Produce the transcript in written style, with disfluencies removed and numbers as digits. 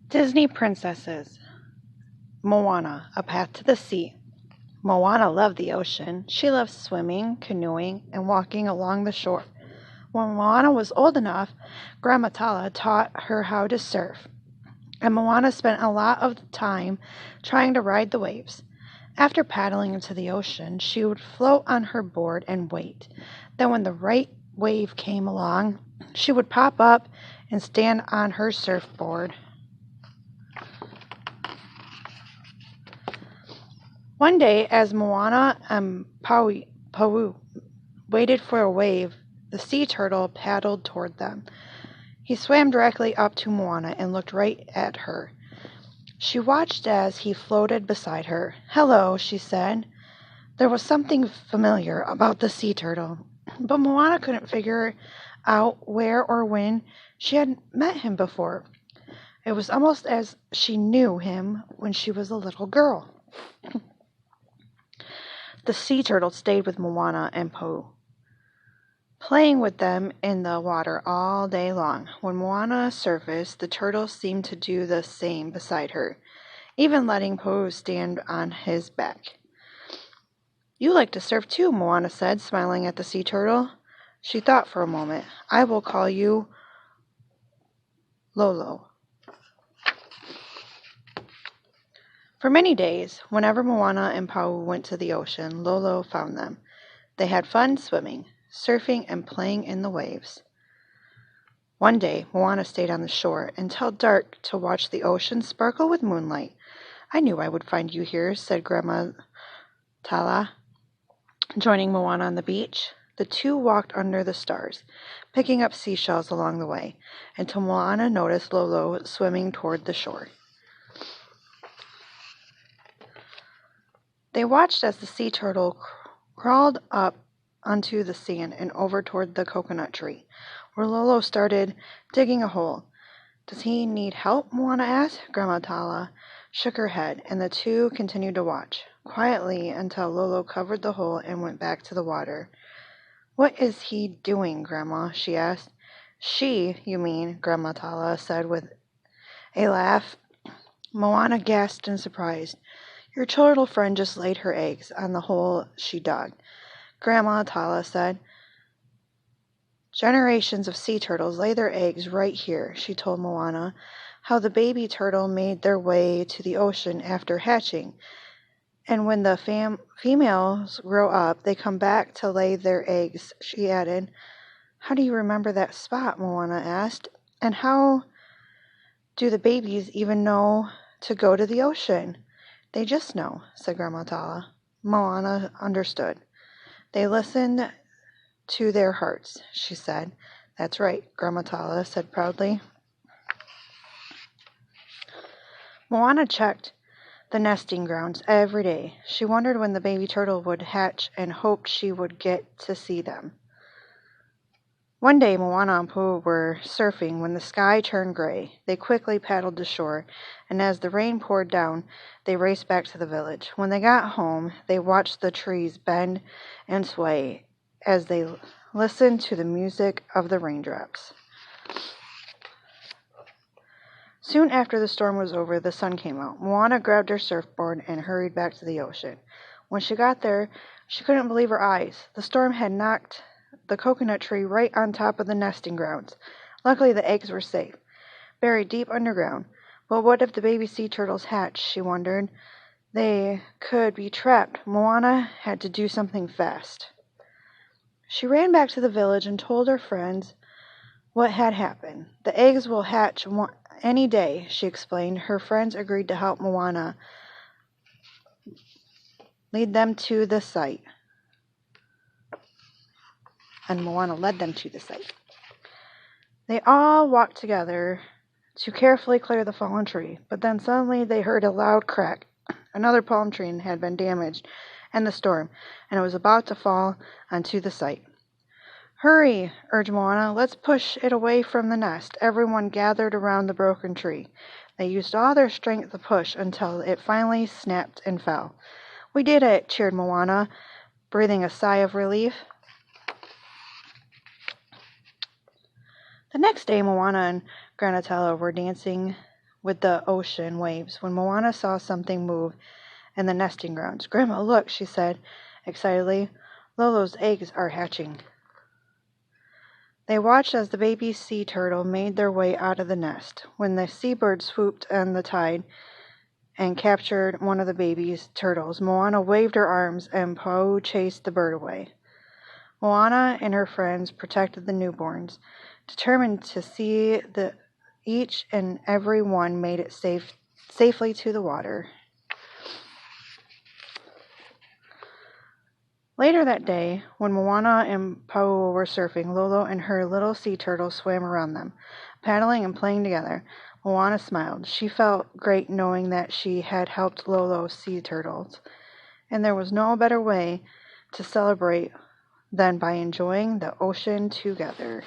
Disney Princesses. Moana, A Path to the Sea. Moana loved the ocean. She loved swimming, canoeing, and walking along the shore. When Moana was old enough, Grandma Tala taught her how to surf, and Moana spent a lot of time trying to ride the waves. After paddling into the ocean, she would float on her board and wait. Then, when the right wave came along, she would pop up and stand on her surfboard. One day, as Moana and Pau'u waited for a wave, the sea turtle paddled toward them. He swam directly up to Moana and looked right at her. She watched as he floated beside her. "Hello," she said. There was something familiar about the sea turtle, but Moana couldn't figure out where or when she had met him before. It was almost as she knew him when she was a little girl. The sea turtle stayed with Moana and Pau'u, playing with them in the water all day long. When Moana surfaced, the turtle seemed to do the same beside her, even letting Pau'u stand on his back. "You like to surf too," Moana said, smiling at the sea turtle. She thought for a moment. "I will call you Lolo." For many days, whenever Moana and Pau'u went to the ocean, Lolo found them. They had fun swimming, surfing, and playing in the waves. One day, Moana stayed on the shore until dark to watch the ocean sparkle with moonlight. "I knew I would find you here," said Grandma Tala, joining Moana on the beach. The two walked under the stars, picking up seashells along the way, until Moana noticed Lolo swimming toward the shore. They watched as the sea turtle crawled up onto the sand and over toward the coconut tree, where Lolo started digging a hole. "Does he need help?" Moana asked. Grandma Tala shook her head, and the two continued to watch, quietly until Lolo covered the hole and went back to the water. "What is he doing, Grandma?" she asked. "She, you mean," Grandma Tala said with a laugh. Moana gasped in surprise. "Your turtle friend just laid her eggs on the hole she dug," Grandma Tala said. "Generations of sea turtles lay their eggs right here," she told Moana, "how the baby turtle made their way to the ocean after hatching. And when the females grow up, they come back to lay their eggs," she added. "How do you remember that spot?" Moana asked. "And how do the babies even know to go to the ocean?" "They just know," said Grandma Tala. Moana understood. "They listened to their hearts," she said. "That's right," Grandma Tala said proudly. Moana checked the nesting grounds every day. She wondered when the baby turtle would hatch and hoped she would get to see them. One day, Moana and Pau'u were surfing when the sky turned gray. They quickly paddled to shore, and as the rain poured down, they raced back to the village. When they got home, they watched the trees bend and sway as they listened to the music of the raindrops. Soon after the storm was over, the sun came out. Moana grabbed her surfboard and hurried back to the ocean. When she got there, she couldn't believe her eyes. The storm had knocked the coconut tree right on top of the nesting grounds. Luckily, the eggs were safe, buried deep underground. But what if the baby sea turtles hatched? She wondered. They could be trapped. Moana had to do something fast. She ran back to the village and told her friends what had happened. "The eggs will hatch any day," she explained. Her friends agreed to help Moana lead them to the site. And Moana led them to the site. They all walked together to carefully clear the fallen tree, but then suddenly they heard a loud crack. Another palm tree had been damaged in the storm, and it was about to fall onto the site. "Hurry," urged Moana. "Let's push it away from the nest." Everyone gathered around the broken tree. They used all their strength to push until it finally snapped and fell. "We did it," cheered Moana, breathing a sigh of relief. The next day, Moana and Granatella were dancing with the ocean waves when Moana saw something move in the nesting grounds. "Grandma, look," she said excitedly. "Lolo's eggs are hatching." They watched as the baby sea turtle made their way out of the nest. When the seabird swooped on the tide and captured one of the baby turtles, Moana waved her arms and Po chased the bird away. Moana and her friends protected the newborns, determined to see that each and every one made it safely to the water. Later that day, when Moana and Po were surfing, Lolo and her little sea turtle swam around them, paddling and playing together. Moana smiled. She felt great knowing that she had helped Lolo's sea turtles, and there was no better way to celebrate than by enjoying the ocean together.